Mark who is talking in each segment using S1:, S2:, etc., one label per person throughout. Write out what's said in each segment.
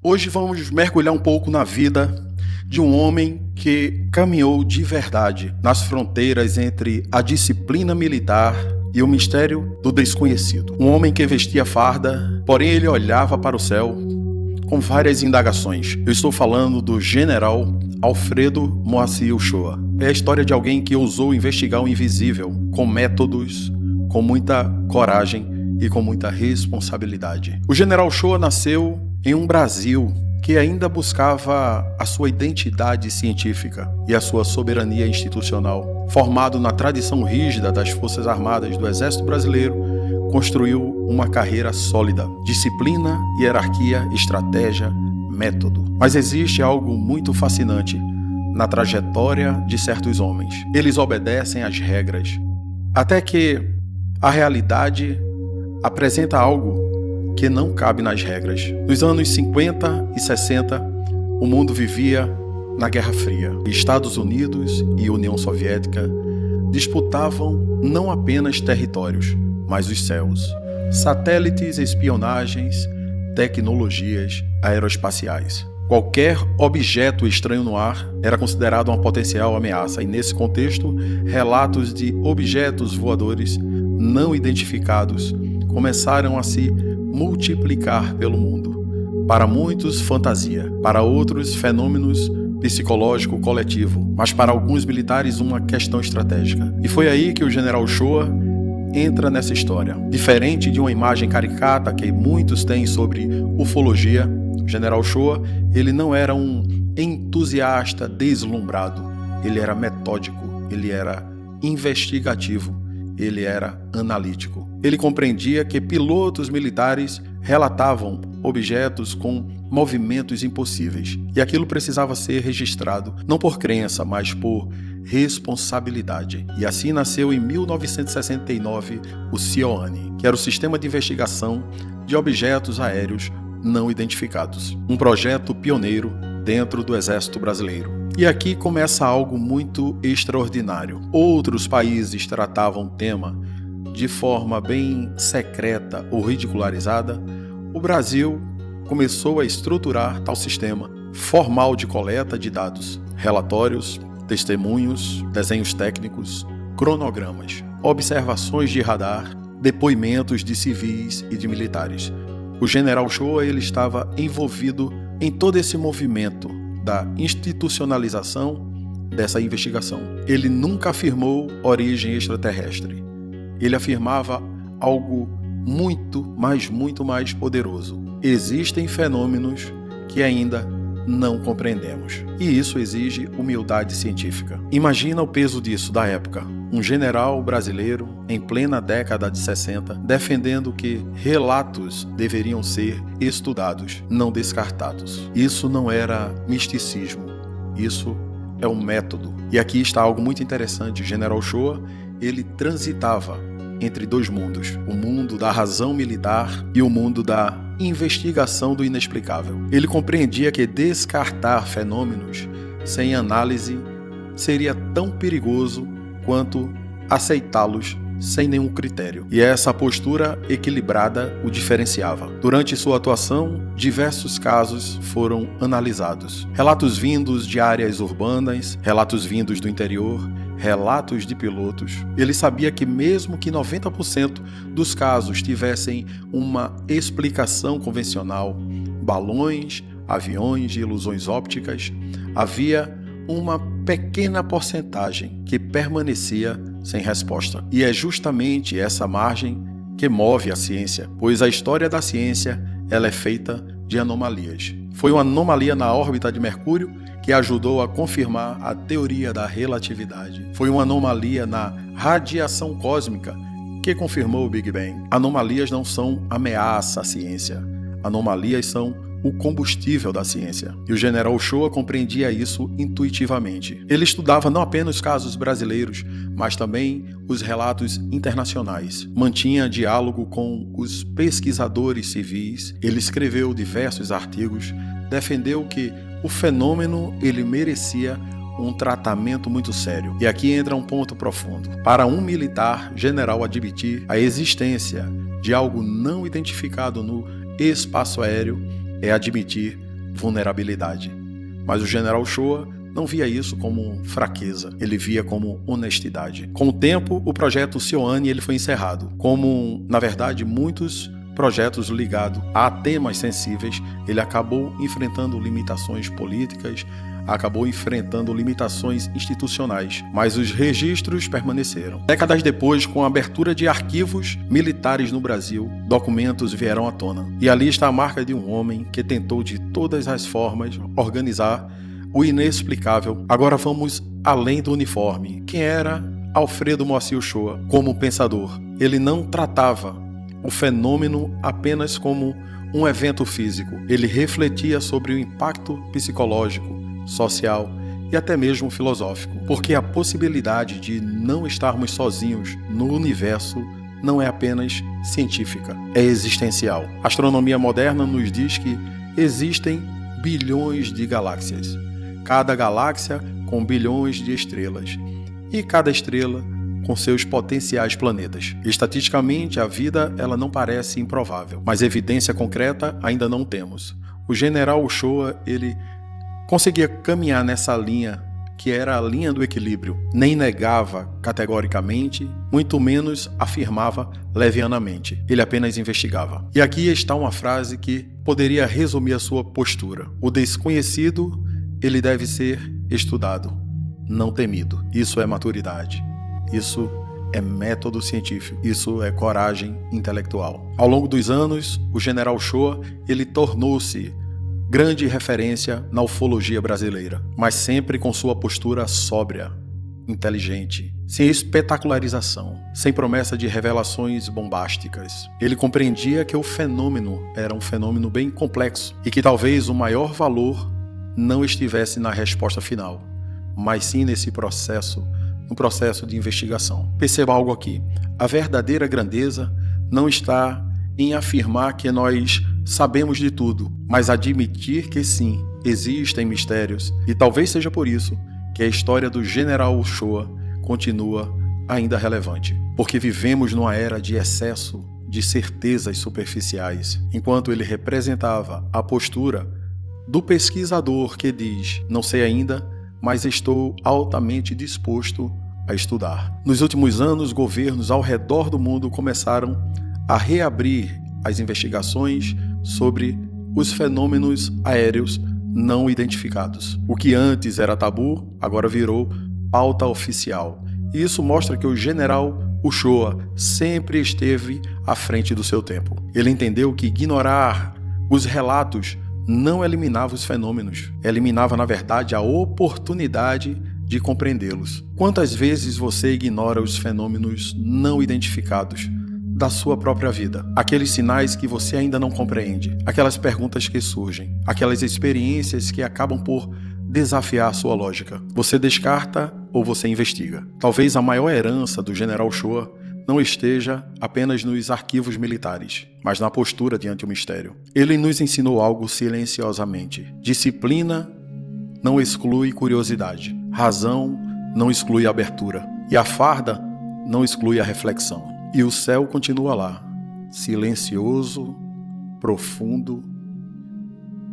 S1: Hoje vamos mergulhar um pouco na vida de um homem que caminhou de verdade nas fronteiras entre a disciplina militar e o mistério do desconhecido. Um homem que vestia farda, porém ele olhava para o céu com várias indagações. Eu estou falando do general Alfredo Moacir Uchoa. É a história de alguém que ousou investigar o invisível com métodos, com muita coragem e com muita responsabilidade. O general Uchoa nasceu em um Brasil que ainda buscava a sua identidade científica e a sua soberania institucional. Formado na tradição rígida das Forças Armadas do Exército Brasileiro, construiu uma carreira sólida. Disciplina, hierarquia, estratégia, método. Mas existe algo muito fascinante na trajetória de certos homens. Eles obedecem às regras, até que a realidade apresenta algo que não cabe nas regras. Nos anos 50 e 60, o mundo vivia na Guerra Fria. Estados Unidos e União Soviética disputavam não apenas territórios, mas os céus. Satélites, espionagens, tecnologias aeroespaciais. Qualquer objeto estranho no ar era considerado uma potencial ameaça, e nesse contexto, relatos de objetos voadores não identificados começaram a se multiplicar pelo mundo. Para muitos, fantasia. Para outros, fenômenos psicológico coletivo. Mas para alguns militares, uma questão estratégica. E foi aí que o general Uchoa entra nessa história. Diferente de uma imagem caricata que muitos têm sobre ufologia, o general Uchoa, ele não era um entusiasta deslumbrado. Ele era metódico, ele era investigativo, ele era analítico. Ele compreendia que pilotos militares relatavam objetos com movimentos impossíveis. E aquilo precisava ser registrado, não por crença, mas por responsabilidade. E assim nasceu em 1969 o CIOANI, que era o Sistema de Investigação de Objetos Aéreos Não Identificados. Um projeto pioneiro dentro do Exército Brasileiro. E aqui começa algo muito extraordinário. Outros países tratavam o tema de forma bem secreta ou ridicularizada. O Brasil começou a estruturar tal sistema formal de coleta de dados, relatórios, testemunhos, desenhos técnicos, cronogramas, observações de radar, depoimentos de civis e de militares. O general Uchoa, ele estava envolvido em todo esse movimento da institucionalização dessa investigação. Ele nunca afirmou origem extraterrestre. Ele afirmava algo muito mais poderoso. Existem fenômenos que ainda não compreendemos. E isso exige humildade científica. Imagina o peso disso da época. Um general brasileiro, em plena década de 60, defendendo que relatos deveriam ser estudados, não descartados. Isso não era misticismo. Isso é um método. E aqui está algo muito interessante. O general Uchoa, ele transitava entre dois mundos, o mundo da razão militar e o mundo da investigação do inexplicável. Ele compreendia que descartar fenômenos sem análise seria tão perigoso quanto aceitá-los sem nenhum critério. E essa postura equilibrada o diferenciava. Durante sua atuação, diversos casos foram analisados. Relatos vindos de áreas urbanas, relatos vindos do interior, relatos de pilotos. Ele sabia que mesmo que 90% dos casos tivessem uma explicação convencional, balões, aviões de ilusões ópticas, havia uma pequena porcentagem que permanecia sem resposta. E é justamente essa margem que move a ciência, pois a história da ciência ela é feita de anomalias. Foi uma anomalia na órbita de Mercúrio que ajudou a confirmar a teoria da relatividade. Foi uma anomalia na radiação cósmica que confirmou o Big Bang. Anomalias não são ameaça à ciência. Anomalias são o combustível da ciência. E o general Uchoa compreendia isso intuitivamente. Ele estudava não apenas os casos brasileiros, mas também os relatos internacionais. Mantinha diálogo com os pesquisadores civis. Ele escreveu diversos artigos, defendeu que o fenômeno ele merecia um tratamento muito sério. E aqui entra um ponto profundo. Para um militar general admitir a existência de algo não identificado no espaço aéreo é admitir vulnerabilidade. Mas o general Shoa não via isso como fraqueza, ele via como honestidade. Com o tempo, o projeto Seoane ele foi encerrado. Como, na verdade, muitos projetos ligados a temas sensíveis, ele acabou enfrentando limitações políticas, acabou enfrentando limitações institucionais, mas os registros permaneceram. Décadas depois, com a abertura de arquivos militares no Brasil, documentos vieram à tona. E ali está a marca de um homem que tentou de todas as formas organizar o inexplicável. Agora vamos além do uniforme. Quem era Alfredo Moacir Shoa como pensador? Ele não tratava o fenômeno apenas como um evento físico. Ele refletia sobre o impacto psicológico, social e até mesmo filosófico, porque a possibilidade de não estarmos sozinhos no universo não é apenas científica, é existencial. A astronomia moderna nos diz que existem bilhões de galáxias, cada galáxia com bilhões de estrelas, e cada estrela com seus potenciais planetas. Estatisticamente, a vida ela não parece improvável, mas evidência concreta ainda não temos. O general Shoa, ele conseguia caminhar nessa linha que era a linha do equilíbrio. Nem negava categoricamente, muito menos afirmava levianamente. Ele apenas investigava. E aqui está uma frase que poderia resumir a sua postura. O desconhecido, ele deve ser estudado, não temido. Isso é maturidade. Isso é método científico. Isso é coragem intelectual. Ao longo dos anos, o general Shoa, ele tornou-se grande referência na ufologia brasileira, mas sempre com sua postura sóbria, inteligente, sem espetacularização, sem promessa de revelações bombásticas. Ele compreendia que o fenômeno era um fenômeno bem complexo e que talvez o maior valor não estivesse na resposta final, mas sim nesse processo, no processo de investigação. Perceba algo aqui: a verdadeira grandeza não está em afirmar que nós sabemos de tudo, mas admitir que sim, existem mistérios, e talvez seja por isso que a história do general Shoa continua ainda relevante, porque vivemos numa era de excesso de certezas superficiais, enquanto ele representava a postura do pesquisador que diz: não sei ainda, mas estou altamente disposto a estudar. Nos últimos anos, governos ao redor do mundo começaram a reabrir as investigações sobre os fenômenos aéreos não identificados. O que antes era tabu, agora virou pauta oficial. E isso mostra que o general Shoa sempre esteve à frente do seu tempo. Ele entendeu que ignorar os relatos não eliminava os fenômenos, eliminava, na verdade, a oportunidade de compreendê-los. Quantas vezes você ignora os fenômenos não identificados da sua própria vida? Aqueles sinais que você ainda não compreende, aquelas perguntas que surgem, aquelas experiências que acabam por desafiar a sua lógica. Você descarta ou você investiga? Talvez a maior herança do general Shoa não esteja apenas nos arquivos militares, mas na postura diante do mistério. Ele nos ensinou algo silenciosamente. Disciplina não exclui curiosidade. Razão não exclui abertura. E a farda não exclui a reflexão. E o céu continua lá, silencioso, profundo,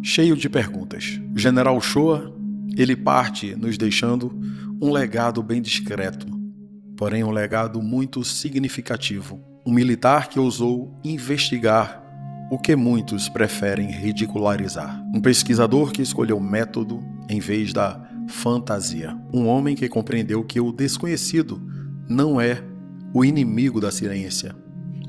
S1: cheio de perguntas. O general Shoa, ele parte nos deixando um legado bem discreto, porém um legado muito significativo. Um militar que ousou investigar o que muitos preferem ridicularizar. Um pesquisador que escolheu método em vez da fantasia. Um homem que compreendeu que o desconhecido não é o inimigo da ciência.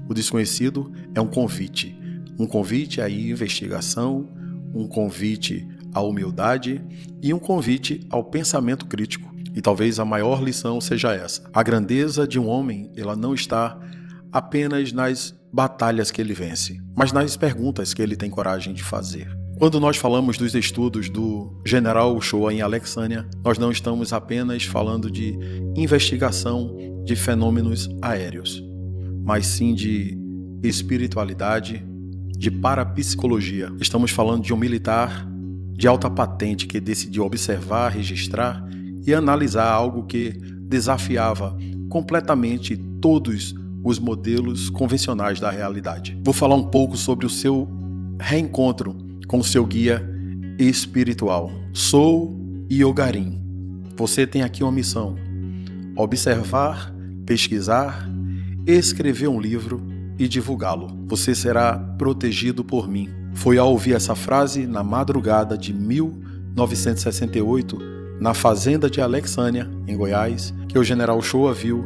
S1: O desconhecido é um convite à investigação, um convite à humildade e um convite ao pensamento crítico. E talvez a maior lição seja essa: a grandeza de um homem, ela não está apenas nas batalhas que ele vence, mas nas perguntas que ele tem coragem de fazer. Quando nós falamos dos estudos do general Shoa em Alexânia, nós não estamos apenas falando de investigação de fenômenos aéreos, mas sim de espiritualidade, de parapsicologia. Estamos falando de um militar de alta patente que decidiu observar, registrar e analisar algo que desafiava completamente todos os modelos convencionais da realidade. Vou falar um pouco sobre o seu reencontro com o seu guia espiritual. Sou Yogarim. Você tem aqui uma missão: observar, pesquisar, escrever um livro e divulgá-lo. Você será protegido por mim. Foi ao ouvir essa frase na madrugada de 1968, na fazenda de Alexânia, em Goiás, que o general Shoa viu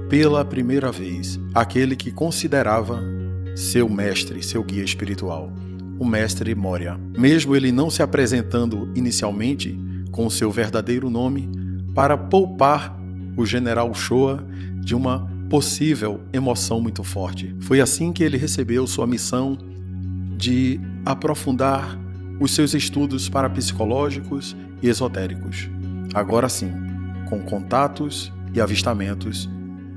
S1: pela primeira vez aquele que considerava seu mestre, seu guia espiritual, o mestre Moria. Mesmo ele não se apresentando inicialmente com o seu verdadeiro nome, para poupar o general Shoa de uma possível emoção muito forte. Foi assim que ele recebeu sua missão de aprofundar os seus estudos parapsicológicos e esotéricos. Agora sim, com contatos e avistamentos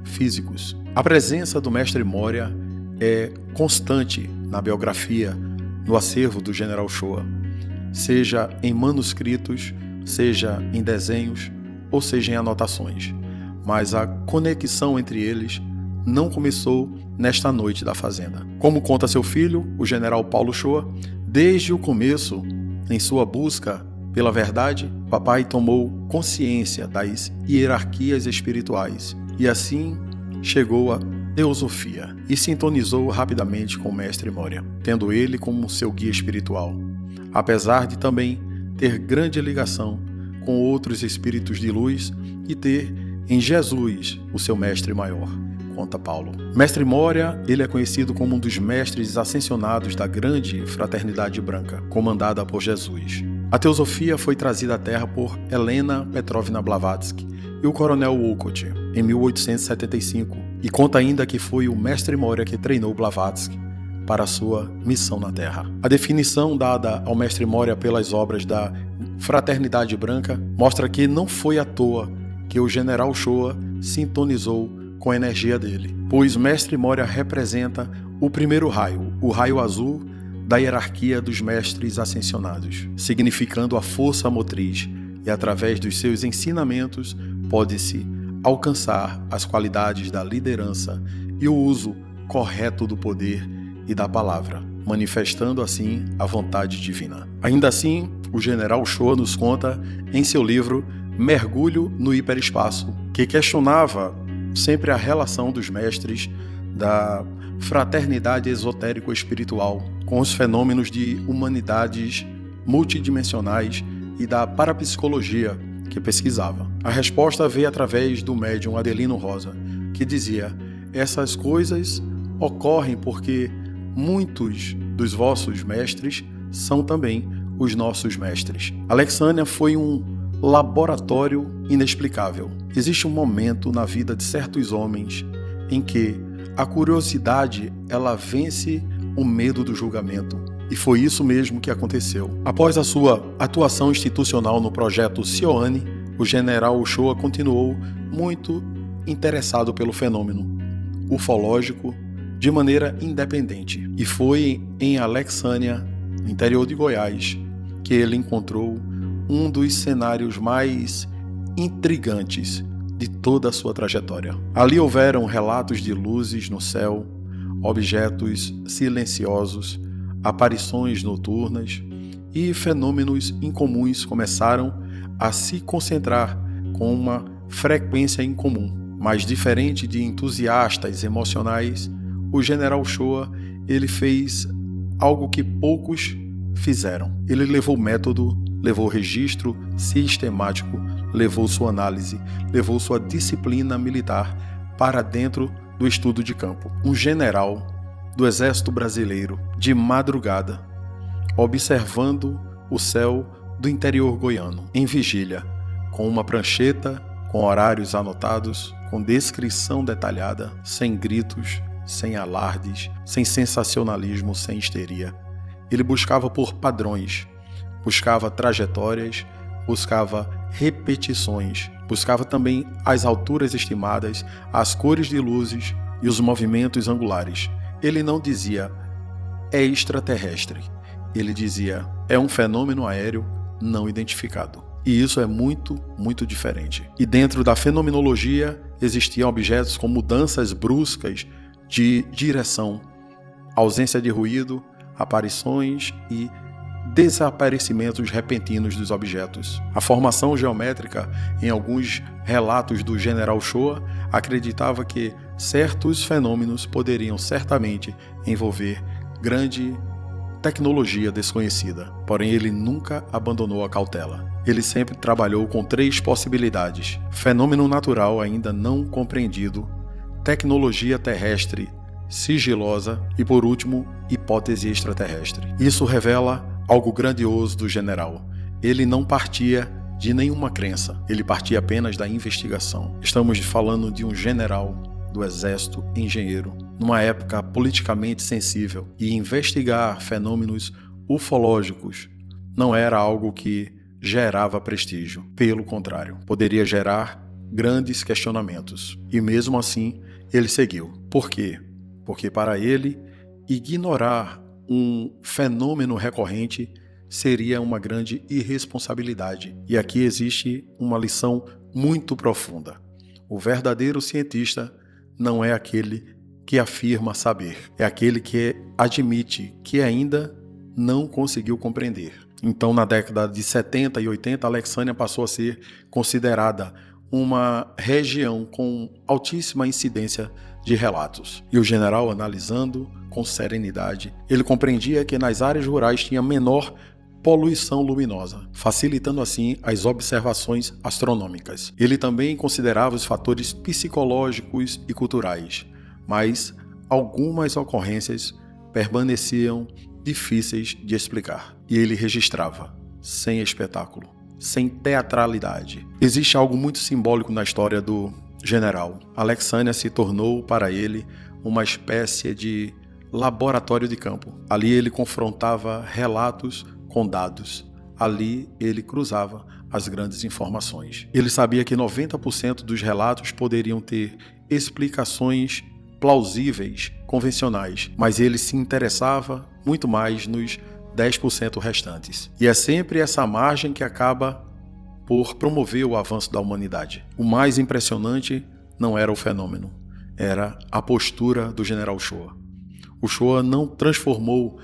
S1: físicos. A presença do mestre Moria é constante na biografia, no acervo do general Shoa, seja em manuscritos, seja em desenhos ou seja em anotações. Mas a conexão entre eles não começou nesta noite da fazenda. Como conta seu filho, o general Paulo Shoa, desde o começo, em sua busca pela verdade, papai tomou consciência das hierarquias espirituais e assim chegou à teosofia e sintonizou rapidamente com o mestre Moria, tendo ele como seu guia espiritual, apesar de também ter grande ligação com outros espíritos de luz e ter em Jesus o seu mestre maior, conta Paulo. Mestre Moria, ele é conhecido como um dos mestres ascensionados da grande fraternidade branca, comandada por Jesus. A teosofia foi trazida à Terra por Helena Petrovna Blavatsky e o coronel Wolcott em 1875, e conta ainda que foi o mestre Moria que treinou Blavatsky para a sua missão na Terra. A definição dada ao mestre Moria pelas obras da Fraternidade Branca mostra que não foi à toa que o general Shoa sintonizou com a energia dele, pois mestre Moria representa o primeiro raio, o raio azul da hierarquia dos mestres ascensionados, significando a força motriz, e através dos seus ensinamentos pode-se alcançar as qualidades da liderança e o uso correto do poder e da palavra, manifestando assim a vontade divina. Ainda assim, o general Shoa nos conta em seu livro Mergulho no Hiperespaço, que questionava sempre a relação dos mestres da fraternidade esotérico-espiritual com os fenômenos de humanidades multidimensionais e da parapsicologia que pesquisava. A resposta veio através do médium Adelino Rosa, que dizia: essas coisas ocorrem porque muitos dos vossos mestres são também os nossos mestres. Alexânia foi um laboratório inexplicável. Existe um momento na vida de certos homens em que a curiosidade ela vence o medo do julgamento. E foi isso mesmo que aconteceu. Após a sua atuação institucional no projeto Sioane, o general Shoa continuou muito interessado pelo fenômeno ufológico de maneira independente. E foi em Alexânia, no interior de Goiás, que ele encontrou um dos cenários mais intrigantes de toda a sua trajetória. Ali houveram relatos de luzes no céu, objetos silenciosos, aparições noturnas e fenômenos incomuns começaram a se concentrar com uma frequência incomum. Mas diferente de entusiastas emocionais, o general Shoa ele fez algo que poucos fizeram. Ele levou método, levou registro sistemático, levou sua análise, levou sua disciplina militar para dentro do estudo de campo. Um general do Exército Brasileiro, de madrugada, observando o céu do interior goiano, em vigília, com uma prancheta, com horários anotados, com descrição detalhada, sem gritos, sem alardes, sem sensacionalismo, sem histeria. Ele buscava por padrões, buscava trajetórias, buscava repetições, buscava também as alturas estimadas, as cores de luzes e os movimentos angulares. Ele não dizia, é extraterrestre. Ele dizia, é um fenômeno aéreo não identificado. E isso é muito, muito diferente. E dentro da fenomenologia existiam objetos com mudanças bruscas de direção, ausência de ruído, aparições e desaparecimentos repentinos dos objetos. A formação geométrica, em alguns relatos do general Shoa, acreditava que certos fenômenos poderiam certamente envolver grande tecnologia desconhecida, porém ele nunca abandonou a cautela. Ele sempre trabalhou com 3 possibilidades: fenômeno natural ainda não compreendido, tecnologia terrestre sigilosa e, por último, hipótese extraterrestre. Isso revela algo grandioso do general. Ele não partia de nenhuma crença, ele partia apenas da investigação. Estamos falando de um general do exército, engenheiro, numa época politicamente sensível, e investigar fenômenos ufológicos não era algo que gerava prestígio. Pelo contrário, poderia gerar grandes questionamentos. E mesmo assim, ele seguiu. Por quê? Porque para ele, ignorar um fenômeno recorrente seria uma grande irresponsabilidade. E aqui existe uma lição muito profunda. O verdadeiro cientista não é aquele que afirma saber, é aquele que admite que ainda não conseguiu compreender. Então, na década de 70 e 80, a Alexânia passou a ser considerada uma região com altíssima incidência de relatos. E o general, analisando com serenidade, ele compreendia que nas áreas rurais tinha menor poluição luminosa, facilitando assim as observações astronômicas. Ele também considerava os fatores psicológicos e culturais, mas algumas ocorrências permaneciam difíceis de explicar. E ele registrava, sem espetáculo, sem teatralidade. Existe algo muito simbólico na história do general. Alexânia se tornou para ele uma espécie de laboratório de campo. Ali ele confrontava relatos com dados. Ali ele cruzava as grandes informações. Ele sabia que 90% dos relatos poderiam ter explicações plausíveis, convencionais, mas ele se interessava muito mais nos 10% restantes. E é sempre essa margem que acaba por promover o avanço da humanidade. O mais impressionante não era o fenômeno, era a postura do general Shoa. O Shoa não transformou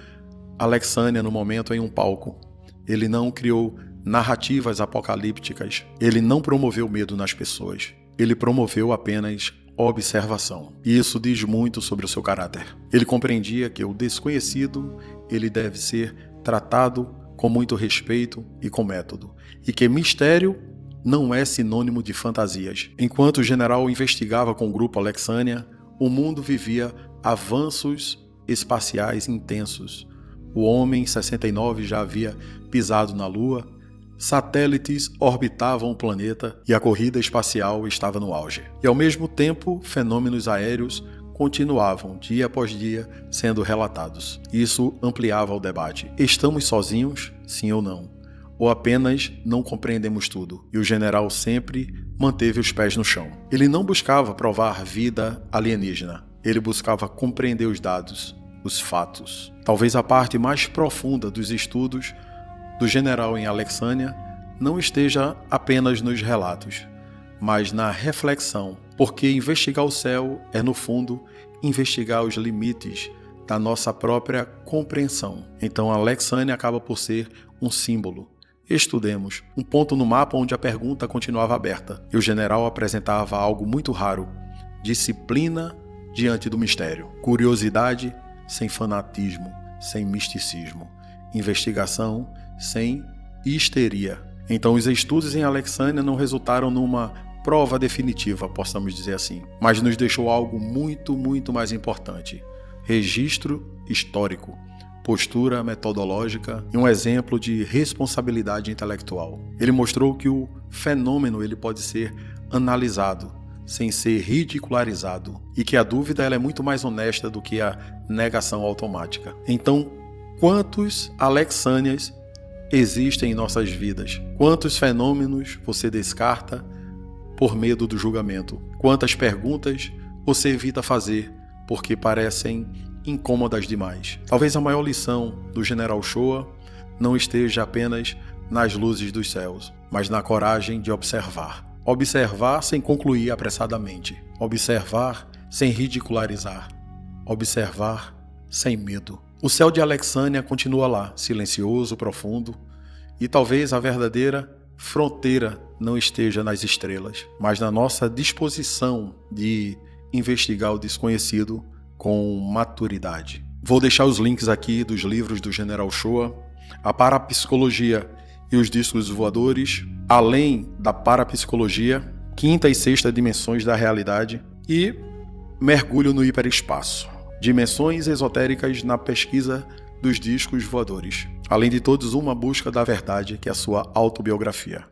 S1: Alexânia no momento em um palco. Ele não criou narrativas apocalípticas. Ele não promoveu medo nas pessoas. Ele promoveu apenas observação. E isso diz muito sobre o seu caráter. Ele compreendia que o desconhecido ele deve ser tratado com muito respeito e com método. E que mistério não é sinônimo de fantasias. Enquanto o general investigava com o grupo Alexânia, o mundo vivia avanços espaciais intensos. O homem, em 69, já havia pisado na Lua, satélites orbitavam o planeta e a corrida espacial estava no auge. E ao mesmo tempo, fenômenos aéreos continuavam, dia após dia, sendo relatados. Isso ampliava o debate. Estamos sozinhos? Sim ou não? Ou apenas não compreendemos tudo? E o general sempre manteve os pés no chão. Ele não buscava provar vida alienígena. Ele buscava compreender os dados, os fatos. Talvez a parte mais profunda dos estudos do general em Alexânia não esteja apenas nos relatos, mas na reflexão, porque investigar o céu é, no fundo, investigar os limites da nossa própria compreensão. Então, Alexânia acaba por ser um símbolo. Estudemos, um ponto no mapa onde a pergunta continuava aberta, e o general apresentava algo muito raro: disciplina diante do mistério, curiosidade sem fanatismo, sem misticismo, investigação sem histeria. Então, os estudos em Alexânia não resultaram numa prova definitiva, possamos dizer assim, mas nos deixou algo muito, muito mais importante: registro histórico, postura metodológica e um exemplo de responsabilidade intelectual. Ele mostrou que o fenômeno ele pode ser analisado sem ser ridicularizado e que a dúvida ela é muito mais honesta do que a negação automática. Então, quantos Alexânias existem em nossas vidas? Quantos fenômenos você descarta por medo do julgamento? Quantas perguntas você evita fazer porque parecem incômodas demais? Talvez a maior lição do general Shoa não esteja apenas nas luzes dos céus, mas na coragem de observar. Observar sem concluir apressadamente. Observar sem ridicularizar. Observar sem medo. O céu de Alexânia continua lá, silencioso, profundo, e talvez a verdadeira fronteira não esteja nas estrelas, mas na nossa disposição de investigar o desconhecido com maturidade. Vou deixar os links aqui dos livros do General Shoa, a Parapsicologia e os Discos Voadores, além da Parapsicologia, quinta e sexta dimensões da realidade e mergulho no hiperespaço, dimensões esotéricas na pesquisa dos discos voadores. Além de todos, uma busca da verdade, que é a sua autobiografia.